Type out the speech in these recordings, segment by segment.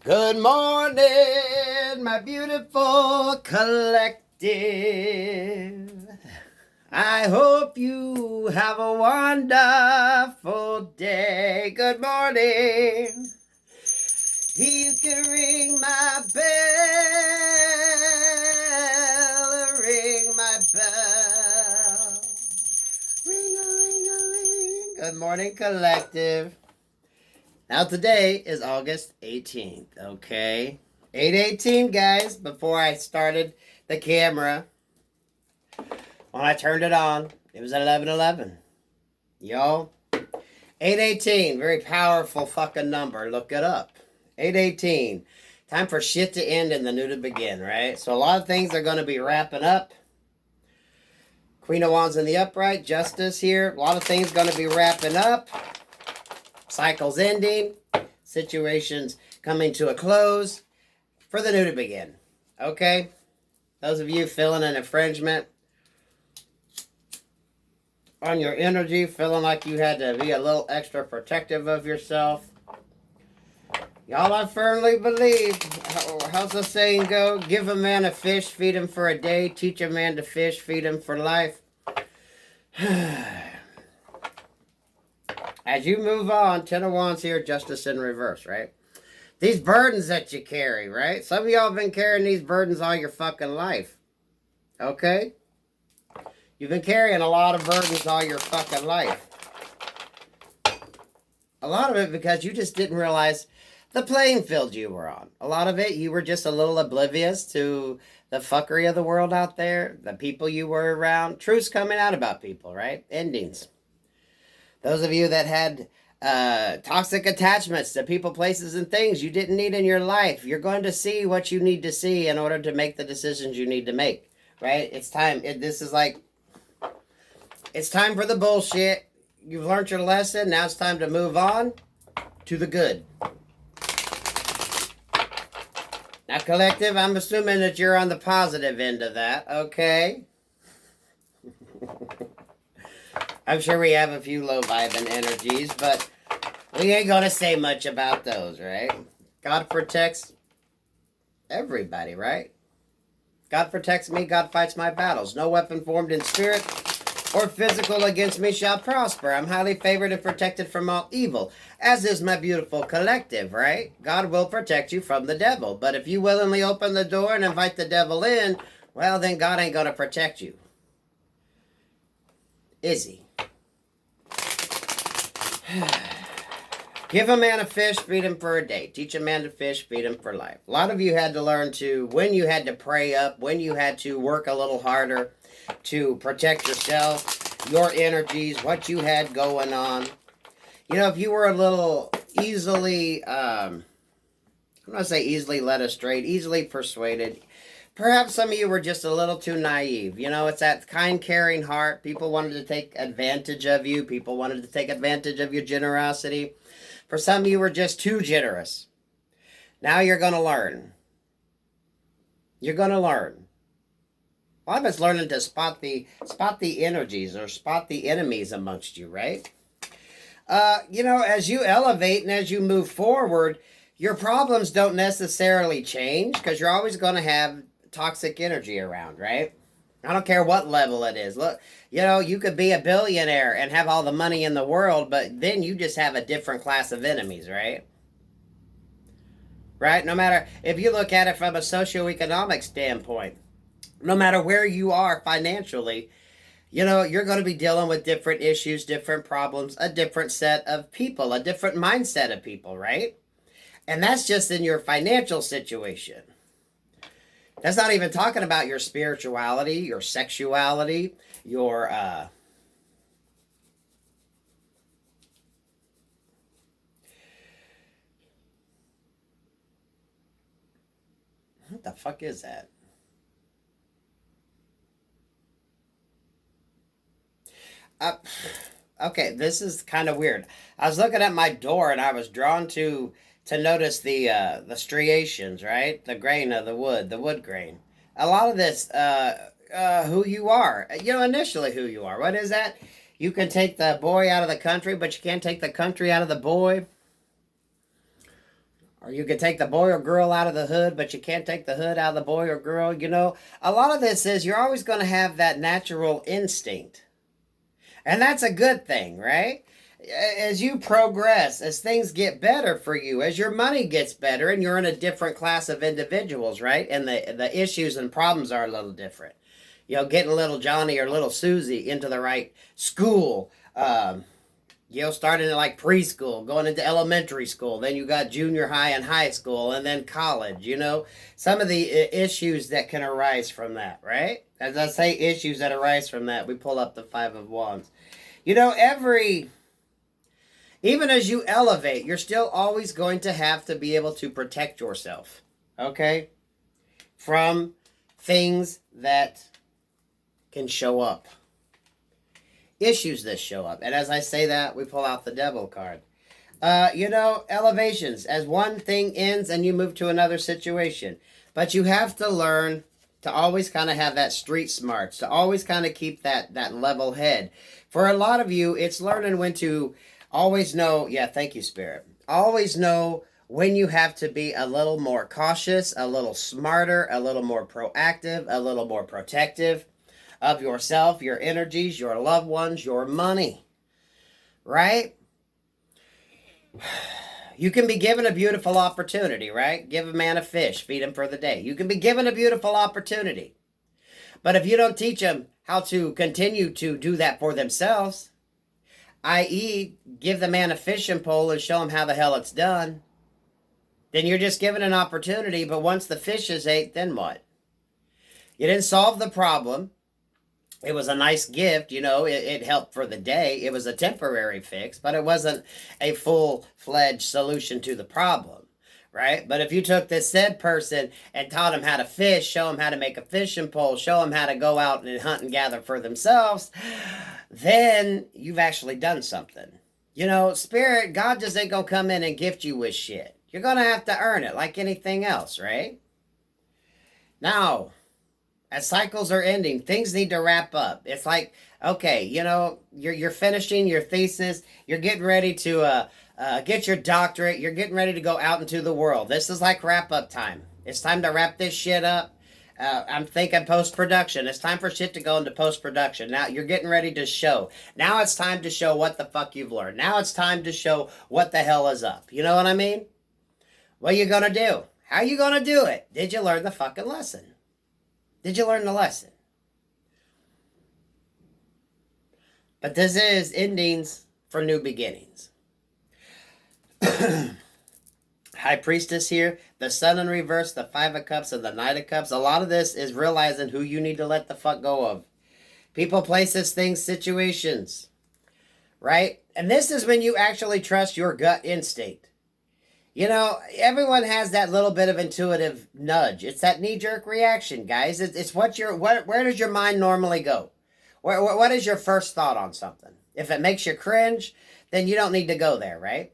Good morning, my beautiful collective. I hope you have a wonderful day. Good morning. You can ring my bell, ring my bell. Ring-a-ling-a-ling. Good morning, collective. Now today is August 18th, okay? 8:18, guys, before I started the camera. When I turned it on, it was at 11:11. Y'all, 8:18, very powerful fucking number. Look it up. 8:18. Time for shit to end and the new to begin, right? So a lot of things are going to be wrapping up. Queen of Wands in the upright, Justice here. A lot of things going to be wrapping up. Cycles ending. Situations coming to a close for the new to begin. Okay? Those of you feeling an infringement on your energy, feeling like you had to be a little extra protective of yourself. Y'all, I firmly believe, how's the saying go? Give a man a fish, feed him for a day. Teach a man to fish, feed him for life. As you move on, Ten of Wands here, Justice in reverse, right? These burdens that you carry, right? Some of y'all have been carrying these burdens all your fucking life. Okay? You've been carrying a lot of burdens all your fucking life. A lot of it because you just didn't realize the playing field you were on. A lot of it, you were just a little oblivious to the fuckery of the world out there, the people you were around. Truth's coming out about people, right? Endings. Those of you that had toxic attachments to people, places, and things you didn't need in your life, you're going to see what you need to see in order to make the decisions you need to make, right? It's time. It's time for the bullshit. You've learned your lesson. Now it's time to move on to the good. Now, collective, I'm assuming that you're on the positive end of that, okay? I'm sure we have a few low vibing energies, but we ain't gonna say much about those, right? God protects everybody, right? God protects me, God fights my battles. No weapon formed in spirit or physical against me shall prosper. I'm highly favored and protected from all evil, as is my beautiful collective, right? God will protect you from the devil. But if you willingly open the door and invite the devil in, well, then God ain't gonna protect you. Is he? Give a man a fish, feed him for a day. Teach a man to fish, feed him for life. A lot of you had to learn to, when you had to pray up, when you had to work a little harder to protect yourself, your energies, what you had going on. You know, if you were a little easily, I'm not going to say easily led astray, easily persuaded. Perhaps some of you were just a little too naive. You know, it's that kind, caring heart. People wanted to take advantage of you. People wanted to take advantage of your generosity. For some of you were just too generous. Now you're going to learn. You're going to learn. A lot of it's learning to spot the energies or spot the enemies amongst you, right? You know, as you elevate and as you move forward, your problems don't necessarily change because you're always going to have toxic energy around, right? I don't care what level it is. Look, you know, you could be a billionaire and have all the money in the world, but then you just have a different class of enemies, right? Right? No matter, if you look at it from a socioeconomic standpoint, no matter where you are financially, you know, you're going to be dealing with different issues, different problems, a different set of people, a different mindset of people, right? And that's just in your financial situation. That's not even talking about your spirituality, your sexuality, your, what the fuck is that? Okay, this is kind of weird. I was looking at my door and I was drawn to notice the striations, right? The grain of the wood grain. A lot of this, who you are. You know, initially who you are. What is that? You can take the boy out of the country, but you can't take the country out of the boy. Or you can take the boy or girl out of the hood, but you can't take the hood out of the boy or girl. You know, a lot of this is you're always going to have that natural instinct. And that's a good thing, right? As you progress, as things get better for you, as your money gets better, and you're in a different class of individuals, right? And the issues and problems are a little different. You know, getting little Johnny or little Susie into the right school. You know, starting at like preschool, going into elementary school, then you got junior high and high school, and then college, you know, some of the issues that can arise from that, right? As I say, issues that arise from that, we pull up the Five of Wands. You know, even as you elevate, you're still always going to have to be able to protect yourself, okay? From things that can show up. Issues that show up. And as I say that, we pull out the Devil card. You know, elevations. As one thing ends and you move to another situation. But you have to learn to always kind of have that street smarts. To always kind of keep that level head. For a lot of you, it's learning when to always know. Yeah, thank you, Spirit. Always know when you have to be a little more cautious, a little smarter, a little more proactive, a little more protective of yourself, your energies, your loved ones, your money, right? You can be given a beautiful opportunity, right? Give a man a fish, feed him for the day. You can be given a beautiful opportunity. But if you don't teach them how to continue to do that for themselves, i.e., give the man a fishing pole and show him how the hell it's done, then you're just given an opportunity, but once the fish is ate, then what? You didn't solve the problem. It was a nice gift, you know, it helped for the day. It was a temporary fix, but it wasn't a full-fledged solution to the problem, right? But if you took this said person and taught them how to fish, show them how to make a fishing pole, show them how to go out and hunt and gather for themselves, then you've actually done something. You know, Spirit, God just ain't going to come in and gift you with shit. You're going to have to earn it like anything else, right? Now, as cycles are ending, things need to wrap up. It's like, okay, you know, you're finishing your thesis. You're getting ready to get your doctorate. You're getting ready to go out into the world. This is like wrap-up time. It's time to wrap this shit up. I'm thinking post-production. It's time for shit to go into post-production. Now you're getting ready to show. Now it's time to show what the fuck you've learned. Now it's time to show what the hell is up. You know what I mean? What are you going to do? How are you going to do it? Did you learn the fucking lesson? Did you learn the lesson? But this is endings for new beginnings. High Priestess here, the Sun in reverse, the Five of Cups, and the Knight of Cups. A lot of this is realizing who you need to let the fuck go of. People, places, things, situations. Right? And this is when you actually trust your gut instinct. You know, everyone has that little bit of intuitive nudge. It's that knee-jerk reaction, guys. It's where does your mind normally go? What is your first thought on something? If it makes you cringe, then you don't need to go there, right?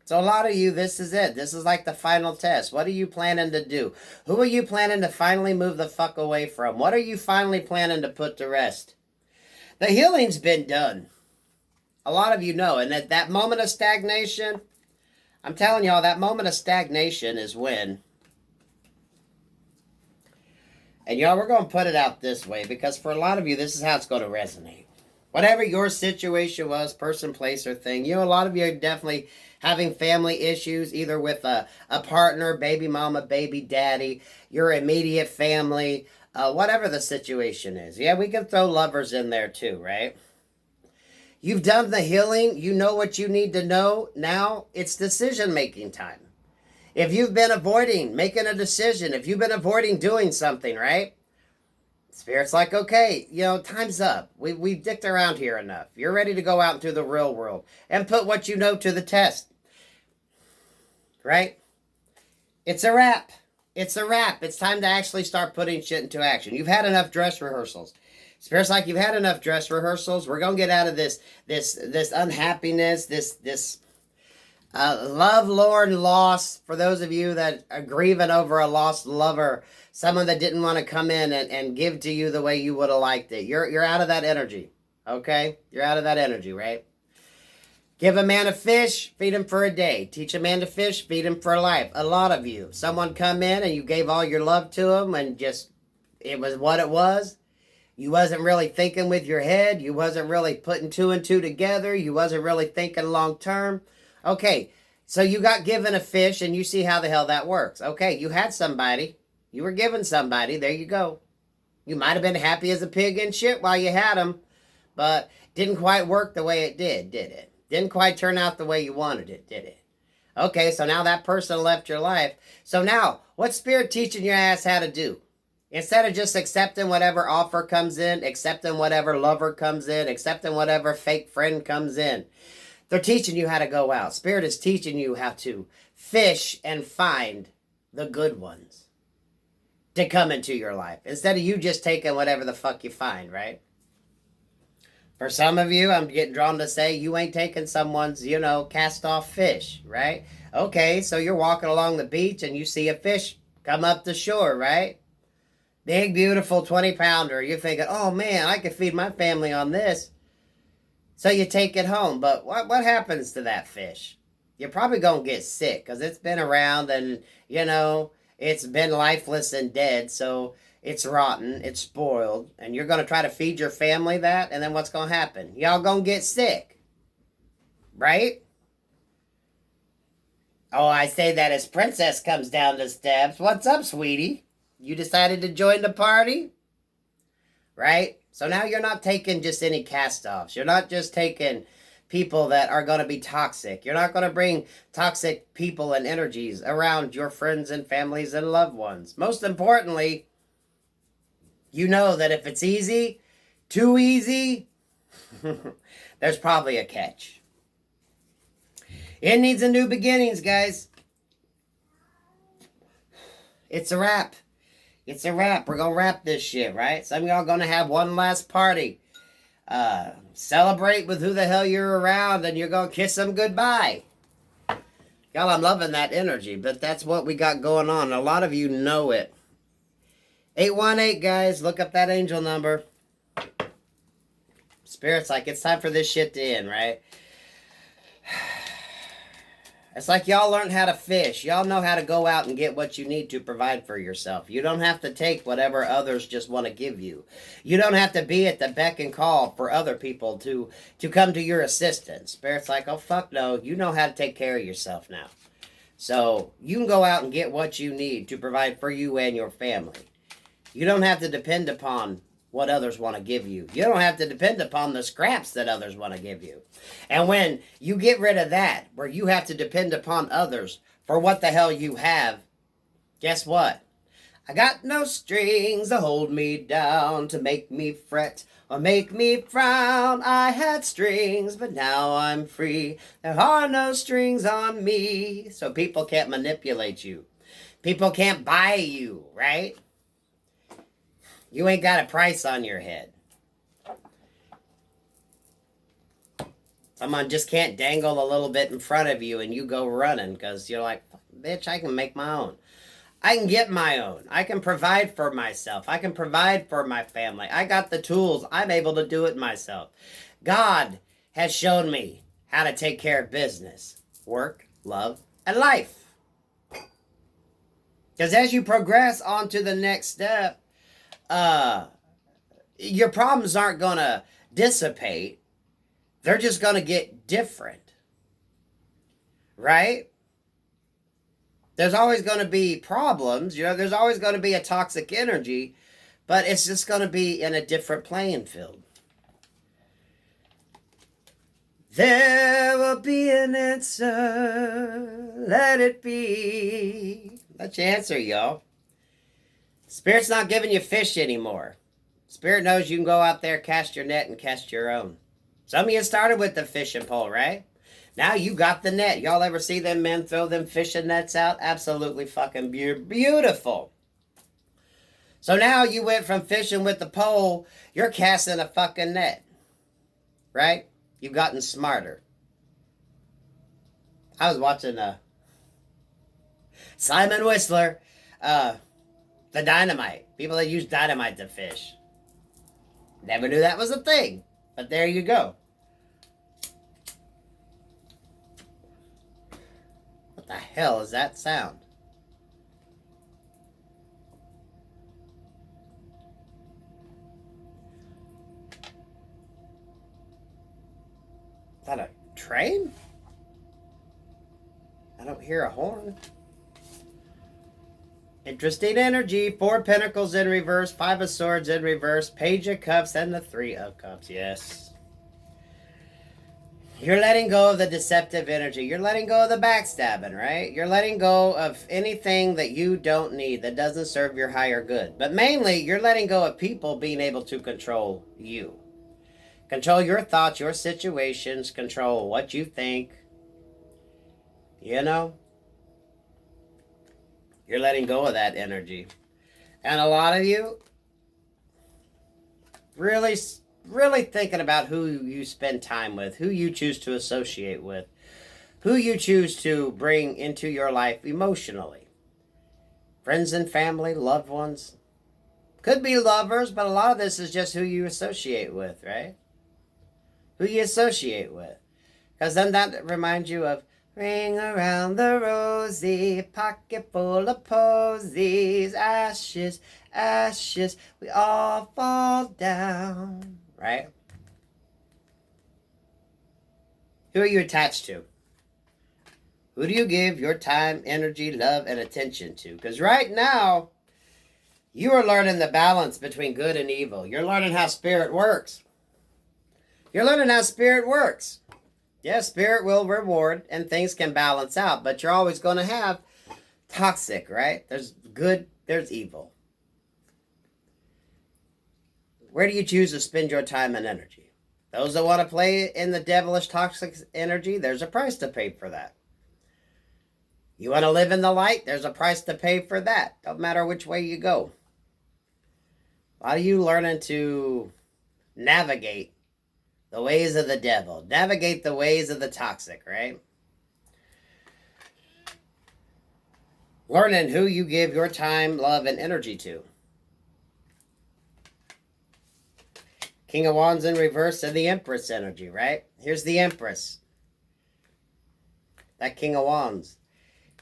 So a lot of you, this is it. This is like the final test. What are you planning to do? Who are you planning to finally move the fuck away from? What are you finally planning to put to rest? The healing's been done. A lot of you know. And at that moment of stagnation, I'm telling y'all, that moment of stagnation is when, and y'all, we're going to put it out this way, because for a lot of you, this is how it's going to resonate. Whatever your situation was, person, place, or thing, you know, a lot of you are definitely having family issues, either with a partner, baby mama, baby daddy, your immediate family, whatever the situation is. Yeah, we can throw lovers in there too, right? You've done the healing. You know what you need to know. Now it's decision-making time. If you've been avoiding making a decision, if you've been avoiding doing something, right? Spirit's like, okay, you know, time's up. We've dicked around here enough. You're ready to go out into the real world and put what you know to the test. Right? It's a wrap. It's a wrap. It's time to actually start putting shit into action. You've had enough dress rehearsals. Spirit's like, you've had enough dress rehearsals. We're going to get out of this unhappiness, this love-lorn loss. For those of you that are grieving over a lost lover, someone that didn't want to come in and give to you the way you would have liked it. You're out of that energy, okay? You're out of that energy, right? Give a man a fish, feed him for a day. Teach a man to fish, feed him for life. A lot of you. Someone come in and you gave all your love to him and just, it was what it was. You wasn't really thinking with your head. You wasn't really putting two and two together. You wasn't really thinking long term. Okay, so you got given a fish and you see how the hell that works. Okay, you had somebody. You were given somebody. There you go. You might have been happy as a pig in shit while you had them, but didn't quite work the way it did it? Didn't quite turn out the way you wanted it, did it? Okay, so now that person left your life. So now, what's Spirit teaching your ass how to do? Instead of just accepting whatever offer comes in, accepting whatever lover comes in, accepting whatever fake friend comes in, they're teaching you how to go out. Spirit is teaching you how to fish and find the good ones to come into your life. Instead of you just taking whatever the fuck you find, right? For some of you, I'm getting drawn to say you ain't taking someone's, cast off fish, right? Okay, so you're walking along the beach and you see a fish come up the shore, right? Big, beautiful 20-pounder. You're thinking, oh man, I could feed my family on this. So you take it home. But what happens to that fish? You're probably going to get sick because it's been around and, it's been lifeless and dead. So it's rotten, it's spoiled, and you're going to try to feed your family that, and then what's going to happen? Y'all going to get sick, right? Oh, I say that as Princess comes down the steps. What's up, sweetie? You decided to join the party? Right? So now you're not taking just any cast-offs. You're not just taking people that are going to be toxic. You're not going to bring toxic people and energies around your friends and families and loved ones. Most importantly, you know that if it's easy, too easy, there's probably a catch. It needs a new beginnings, guys. It's a wrap. It's a wrap. We're going to wrap this shit, right? Some of y'all going to have one last party. Celebrate with who the hell you're around, and you're going to kiss them goodbye. Y'all, I'm loving that energy, but that's what we got going on. A lot of you know it. 818, guys, look up that angel number. Spirit's like, it's time for this shit to end, right? It's like y'all learned how to fish. Y'all know how to go out and get what you need to provide for yourself. You don't have to take whatever others just want to give you. You don't have to be at the beck and call for other people to come to your assistance. Spirit's like, oh, fuck no. You know how to take care of yourself now. So you can go out and get what you need to provide for you and your family. You don't have to depend upon what others want to give you. You don't have to depend upon the scraps that others want to give you. And when you get rid of that, where you have to depend upon others for what the hell you have, guess what? I got no strings to hold me down, to make me fret or make me frown. I had strings, but now I'm free. There are no strings on me. So people can't manipulate you. People can't buy you, right? You ain't got a price on your head. Someone just can't dangle a little bit in front of you and you go running because you're like, bitch, I can make my own. I can get my own. I can provide for myself. I can provide for my family. I got the tools. I'm able to do it myself. God has shown me how to take care of business, work, love, and life. Because as you progress on to the next step, your problems aren't going to dissipate. They're just going to get different. Right? There's always going to be problems. There's always going to be a toxic energy, but it's just going to be in a different playing field. There will be an answer. Let it be. Let you answer, y'all. Spirit's not giving you fish anymore. Spirit knows you can go out there, cast your net, and cast your own. Some of you started with the fishing pole, right? Now you got the net. Y'all ever see them men throw them fishing nets out? Absolutely fucking beautiful. So now you went from fishing with the pole, you're casting a fucking net. Right? You've gotten smarter. I was watching Simon Whistler, the dynamite. People that use dynamite to fish. Never knew that was a thing. But there you go. What the hell is that sound? Is that a train? I don't hear a horn. Interesting energy. 4 Pentacles in reverse, 5 of Swords in reverse, Page of Cups, and the 3 of Cups. Yes. You're letting go of the deceptive energy. You're letting go of the backstabbing, right? You're letting go of anything that you don't need, that doesn't serve your higher good. But mainly, you're letting go of people being able to control you. Control your thoughts, your situations, control what you think. You know? You're letting go of that energy. And a lot of you, really thinking about who you spend time with, who you choose to associate with, who you choose to bring into your life emotionally. Friends and family, loved ones. Could be lovers, but a lot of this is just who you associate with, right? Who you associate with. Because then that reminds you of ring around the rosy, pocket full of posies, ashes, ashes, we all fall down. Right? Who are you attached to? Who do you give your time, energy, love, and attention to? Because right now, you are learning the balance between good and evil. You're learning how spirit works. You're learning how spirit works. Yes, spirit will reward and things can balance out, but you're always going to have toxic, right? There's good, there's evil. Where do you choose to spend your time and energy? Those that want to play in the devilish toxic energy, there's a price to pay for that. You want to live in the light, there's a price to pay for that. Don't matter which way you go. A lot of you learning to navigate the ways of the devil. Navigate the ways of the toxic, right? Learning who you give your time, love, and energy to. King of Wands in reverse and the Empress energy, right? Here's the Empress. That King of Wands.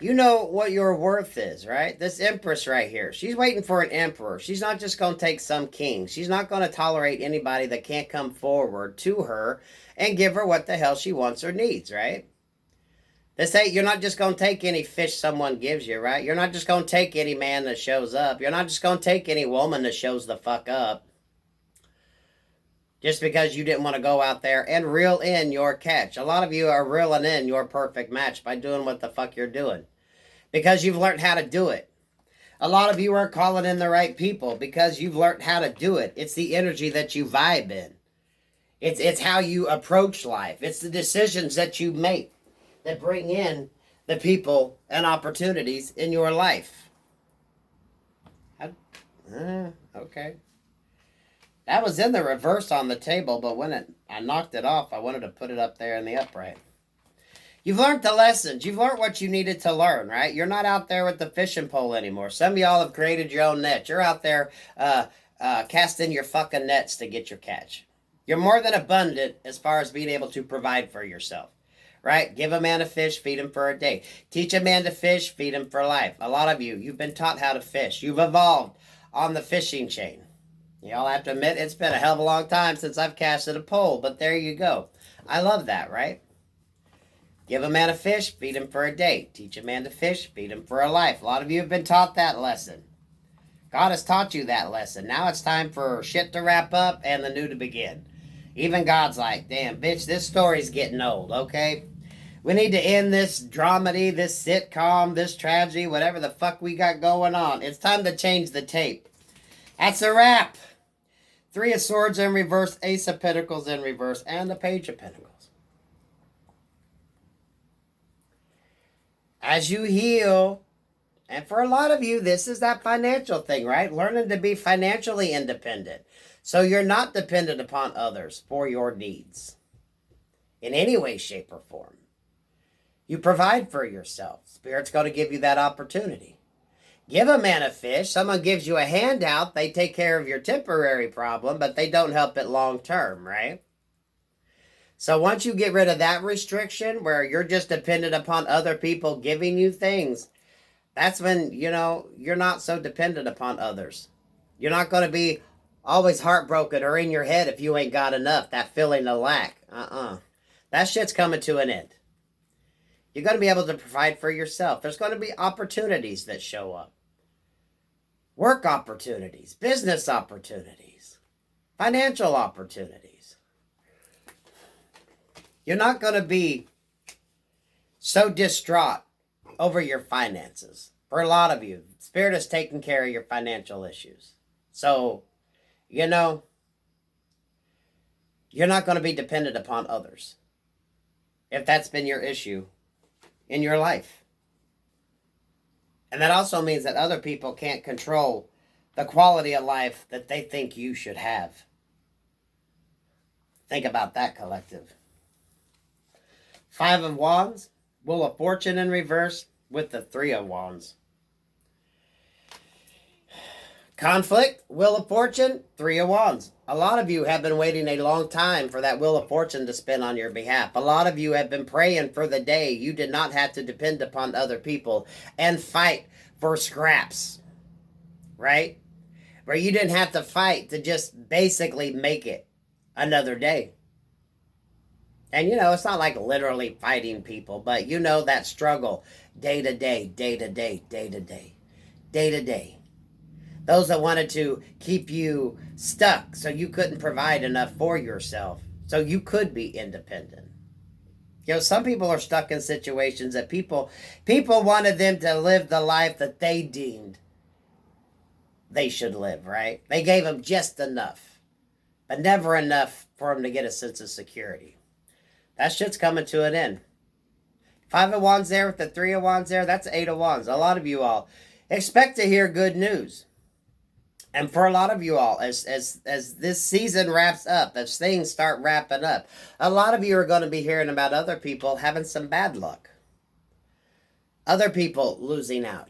You know what your worth is, right? This Empress right here. She's waiting for an emperor. She's not just going to take some king. She's not going to tolerate anybody that can't come forward to her and give her what the hell she wants or needs, right? You're not just going to take any fish someone gives you, right? You're not just going to take any man that shows up. You're not just going to take any woman that shows the fuck up. Just because you didn't want to go out there and reel in your catch. A lot of you are reeling in your perfect match by doing what the fuck you're doing. Because you've learned how to do it. A lot of you are calling in the right people because you've learned how to do it. It's the energy that you vibe in. It's how you approach life. It's the decisions that you make that bring in the people and opportunities in your life. Okay. That was in the reverse on the table, but when I knocked it off, I wanted to put it up there in the upright. You've learned the lessons. You've learned what you needed to learn, right? You're not out there with the fishing pole anymore. Some of y'all have created your own net. You're out there casting your fucking nets to get your catch. You're more than abundant as far as being able to provide for yourself, right? Give a man a fish, feed him for a day. Teach a man to fish, feed him for life. A lot of you, you've been taught how to fish. You've evolved on the fishing chain. Y'all have to admit, it's been a hell of a long time since I've casted a pole, but there you go. I love that, right? Give a man a fish, feed him for a day. Teach a man to fish, feed him for a life. A lot of you have been taught that lesson. God has taught you that lesson. Now it's time for shit to wrap up and the new to begin. Even God's like, damn, bitch, this story's getting old, okay? We need to end this dramedy, this sitcom, this tragedy, whatever the fuck we got going on. It's time to change the tape. That's a wrap. 3 of Swords in reverse, Ace of Pentacles in reverse, and the Page of Pentacles. As you heal, and for a lot of you, this is that financial thing, right? Learning to be financially independent. So you're not dependent upon others for your needs in any way, shape, or form. You provide for yourself. Spirit's going to give you that opportunity. Give a man a fish. Someone gives you a handout. They take care of your temporary problem, but they don't help it long term, right? So once you get rid of that restriction where you're just dependent upon other people giving you things, that's when, you're not so dependent upon others. You're not going to be always heartbroken or in your head if you ain't got enough, that feeling of lack. That shit's coming to an end. You're going to be able to provide for yourself. There's going to be opportunities that show up. Work opportunities, business opportunities, financial opportunities. You're not going to be so distraught over your finances. For a lot of you, Spirit is taking care of your financial issues. So, you're not going to be dependent upon others if that's been your issue in your life. And that also means that other people can't control the quality of life that they think you should have. Think about that, collective. 5 of Wands, Wheel of Fortune in reverse with the 3 of Wands. Conflict, Wheel of Fortune, 3 of Wands. A lot of you have been waiting a long time for that Wheel of Fortune to spin on your behalf. A lot of you have been praying for the day you did not have to depend upon other people and fight for scraps, right? Where you didn't have to fight to just basically make it another day. And it's not like literally fighting people, but that struggle day to day, day to day, day to day, day to day. Those that wanted to keep you stuck so you couldn't provide enough for yourself, so you could be independent. Some people are stuck in situations that people wanted them to live the life that they deemed they should live, right? They gave them just enough, but never enough for them to get a sense of security. That shit's coming to an end. 5 of Wands there with the 3 of Wands there, that's 8 of Wands. A lot of you all expect to hear good news. And for a lot of you all, as this season wraps up, as things start wrapping up, a lot of you are going to be hearing about other people having some bad luck. Other people losing out.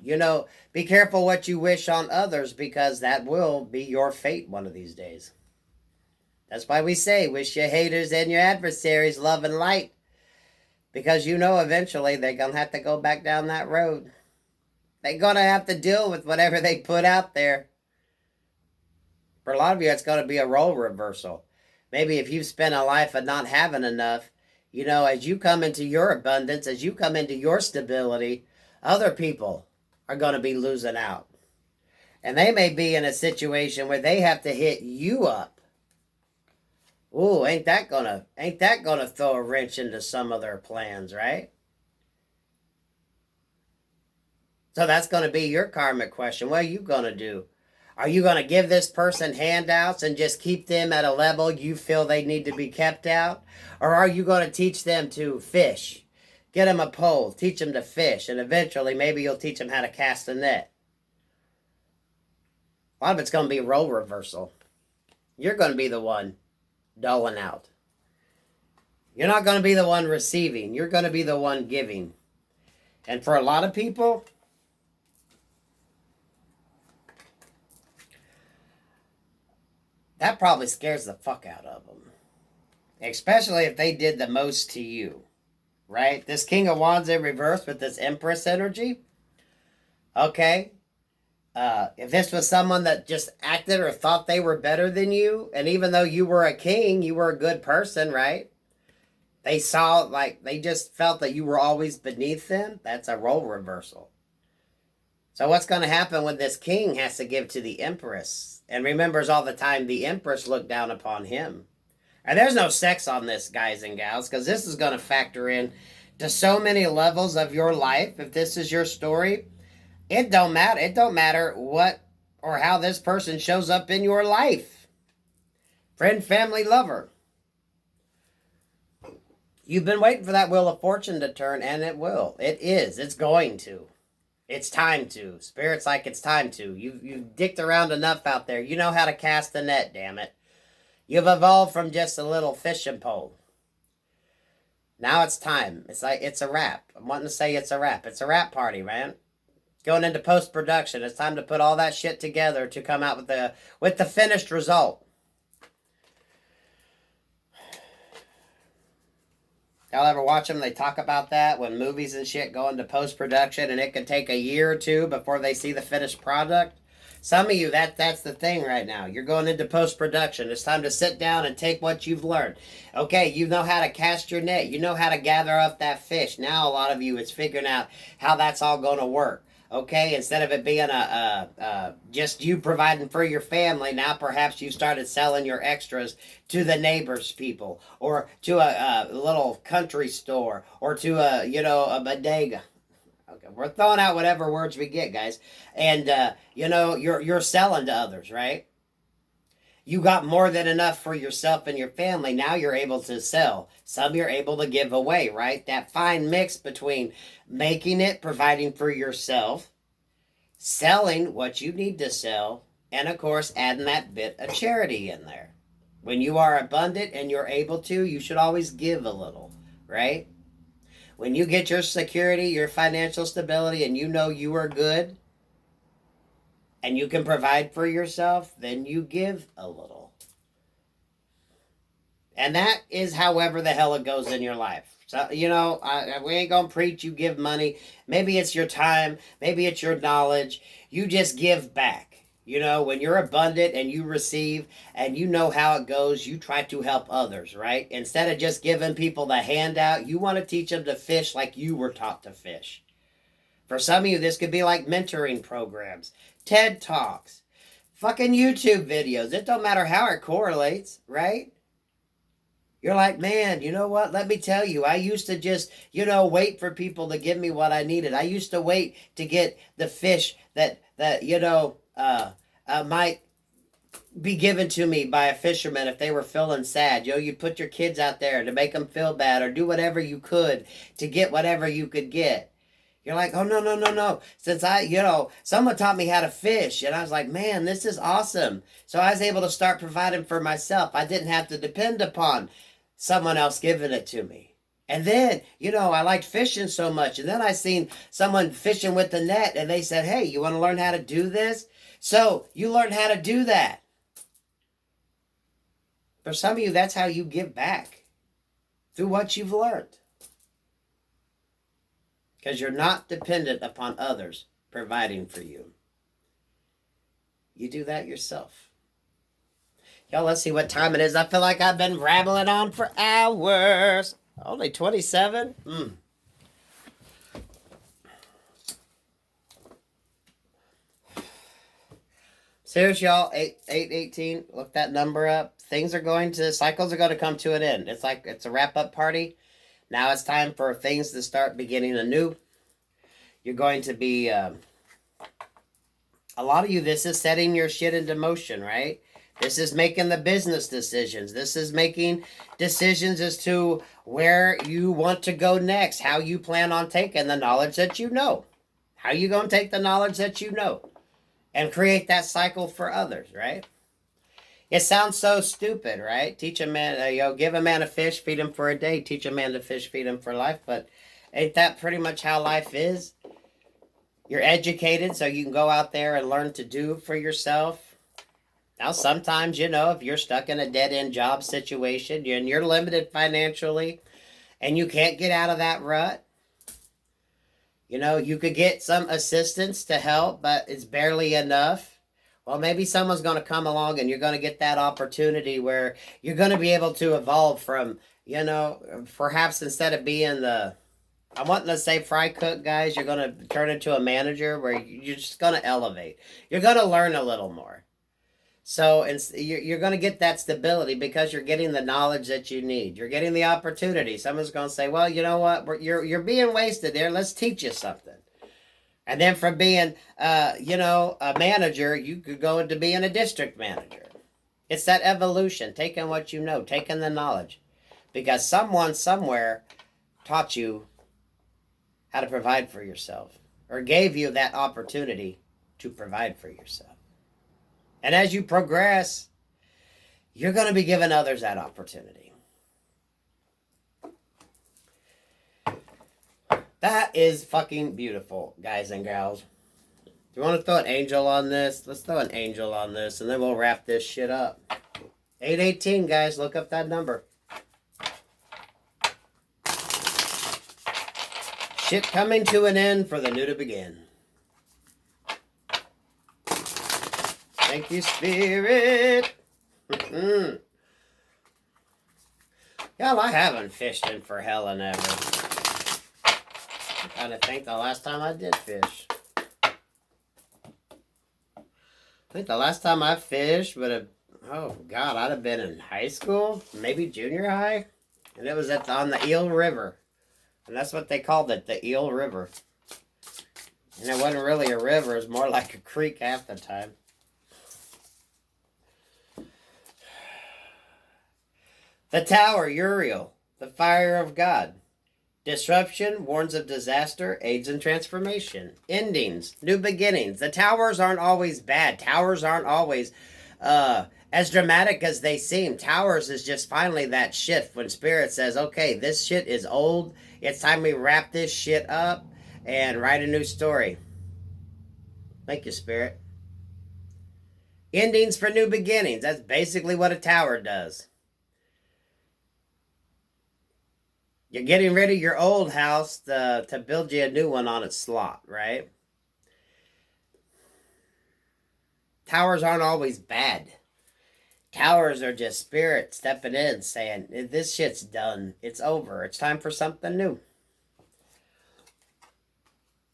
Be careful what you wish on others, because that will be your fate one of these days. That's why we say, wish your haters and your adversaries love and light. Because eventually they're going to have to go back down that road. They're going to have to deal with whatever they put out there. For a lot of you, it's going to be a role reversal. Maybe if you've spent a life of not having enough, as you come into your abundance, as you come into your stability, other people are going to be losing out. And they may be in a situation where they have to hit you up. Ooh, ain't that gonna throw a wrench into some of their plans, right? So that's going to be your karmic question. What are you going to do? Are you going to give this person handouts and just keep them at a level you feel they need to be kept out? Or are you going to teach them to fish? Get them a pole, teach them to fish, and eventually maybe you'll teach them how to cast a net. A lot of it's going to be role reversal. You're going to be the one doling out. You're not going to be the one receiving. You're going to be the one giving. And for a lot of people, that probably scares the fuck out of them. Especially if they did the most to you. Right? This King of Wands in reverse with this Empress energy. Okay? If this was someone that just acted or thought they were better than you, and even though you were a king, you were a good person, right? They just felt that you were always beneath them. That's a role reversal. So what's going to happen when this king has to give to the Empress and remembers all the time the Empress looked down upon him? And there's no sex on this, guys and gals, because this is going to factor in to so many levels of your life. If this is your story, it don't matter. It don't matter what or how this person shows up in your life. Friend, family, lover. You've been waiting for that Wheel of Fortune to turn, and it will. It is. It's going to. It's time to. Spirit's like it's time to. You've dicked around enough out there. You know how to cast a net, damn it. You've evolved from just a little fishing pole. Now it's time. It's like it's a wrap. I'm wanting to say it's a wrap. It's a wrap party, man. Going into post-production. It's time to put all that shit together to come out with the finished result. Y'all ever watch them? They talk about that when movies and shit go into post-production and it can take a year or two before they see the finished product. Some of you, that's the thing right now. You're going into post-production. It's time to sit down and take what you've learned. Okay, you know how to cast your net. You know how to gather up that fish. Now a lot of you, it's figuring out how that's all going to work. Okay, instead of it being just you providing for your family, now perhaps you've started selling your extras to the neighbors people, or to a little country store, or to a bodega. Okay, we're throwing out whatever words we get, guys, and you're selling to others, right? You got more than enough for yourself and your family. Now you're able to sell. Some you're able to give away, right? That fine mix between making it, providing for yourself, selling what you need to sell, and of course, adding that bit of charity in there. When you are abundant and you're able to, you should always give a little, right? When you get your security, your financial stability, and you know you are good, and you can provide for yourself, then you give a little. And that is however the hell it goes in your life. So, we ain't going to preach you give money. Maybe it's your time. Maybe it's your knowledge. You just give back. When you're abundant and you receive and you know how it goes, you try to help others, right? Instead of just giving people the handout, you want to teach them to fish like you were taught to fish. For some of you, this could be like mentoring programs, TED Talks, fucking YouTube videos. It don't matter how it correlates, right? You're like, man, you know what? Let me tell you, I used to just, wait for people to give me what I needed. I used to wait to get the fish that might be given to me by a fisherman if they were feeling sad. You'd put your kids out there to make them feel bad or do whatever you could to get whatever you could get. You're like, oh, no. Since someone taught me how to fish. And I was like, man, this is awesome. So I was able to start providing for myself. I didn't have to depend upon someone else giving it to me. And then, I liked fishing so much. And then I seen someone fishing with the net. And they said, hey, you want to learn how to do this? So you learn how to do that. For some of you, that's how you give back. Through what you've learned. Because you're not dependent upon others providing for you. You do that yourself. Y'all, let's see what time it is. I feel like I've been rambling on for hours. Only 27? Seriously, y'all, 8:18. Look that number up. Cycles are going to come to an end. It's like it's a wrap-up party. Now it's time for things to start beginning anew. You're going to be, a lot of you, this is setting your shit into motion, right? This is making the business decisions. This is making decisions as to where you want to go next, how you plan on taking the knowledge that you know. How you going to take the knowledge that you know and create that cycle for others, right? It sounds so stupid, right? Teach a man, give a man a fish, feed him for a day. Teach a man to fish, feed him for life. But ain't that pretty much how life is? You're educated so you can go out there and learn to do for yourself. Now, sometimes, if you're stuck in a dead-end job situation and you're limited financially and you can't get out of that rut, you could get some assistance to help, but it's barely enough. Well, maybe someone's going to come along and you're going to get that opportunity where you're going to be able to evolve from, perhaps instead of being I'm wanting to say fry cook, guys, you're going to turn into a manager where you're just going to elevate. You're going to learn a little more. So you're going to get that stability because you're getting the knowledge that you need. You're getting the opportunity. Someone's going to say, well, you know what? You're being wasted there. Let's teach you something. And then from being, a manager, you could go into being a district manager. It's that evolution, taking what you know, taking the knowledge. Because someone somewhere taught you how to provide for yourself or gave you that opportunity to provide for yourself. And as you progress, you're going to be giving others that opportunity. That is fucking beautiful, guys and gals. Do you want to throw an angel on this? Let's throw an angel on this, and then we'll wrap this shit up. 8:18, guys. Look up that number. Shit coming to an end for the new to begin. Thank you, Spirit. Y'all, I haven't fished in for hell and ever. I'm trying to think the last time I did fish. I think the last time I fished would have, oh God, I'd have been in high school, maybe junior high. And it was on the Eel River. And that's what they called it, the Eel River. And it wasn't really a river, it was more like a creek half the time. The Tower, Uriel, the fire of God. Disruption, warns of disaster, aids in transformation. Endings, new beginnings. The towers aren't always bad. Towers aren't always as dramatic as they seem. Towers is just finally that shift when Spirit says, okay, this shit is old. It's time we wrap this shit up and write a new story. Thank you, Spirit. Endings for new beginnings. That's basically what a tower does. You're getting rid of your old house to build you a new one on its slot, right? Towers aren't always bad. Towers are just Spirit stepping in saying, this shit's done. It's over. It's time for something new.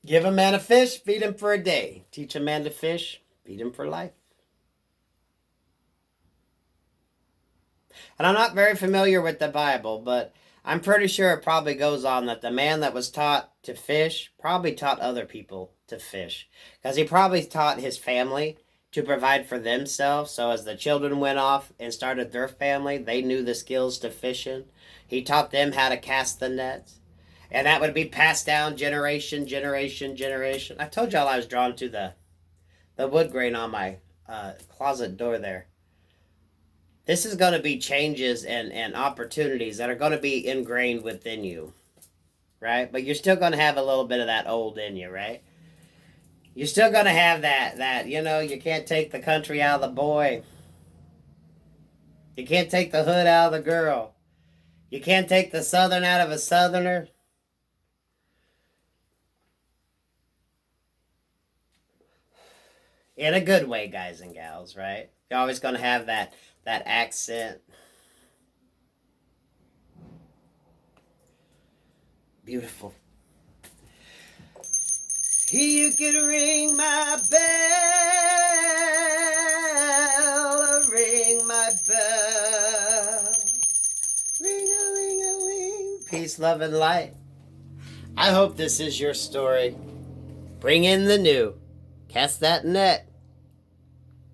Give a man a fish, feed him for a day. Teach a man to fish, feed him for life. And I'm not very familiar with the Bible, but I'm pretty sure it probably goes on that the man that was taught to fish probably taught other people to fish. Because he probably taught his family to provide for themselves. So as the children went off and started their family, they knew the skills to fishing. He taught them how to cast the nets. And that would be passed down generation. I told y'all I was drawn to the wood grain on my closet door there. This is going to be changes and opportunities that are going to be ingrained within you, right? But you're still going to have a little bit of that old in you, right? You're still going to have that, you can't take the country out of the boy. You can't take the hood out of the girl. You can't take the southern out of a southerner. In a good way, guys and gals, right? You're always going to have that accent. Beautiful. You can ring my bell, ring my bell. Ring-a-ling-a-ling. Peace, love, and light. I hope this is your story. Bring in the new. Cast that net.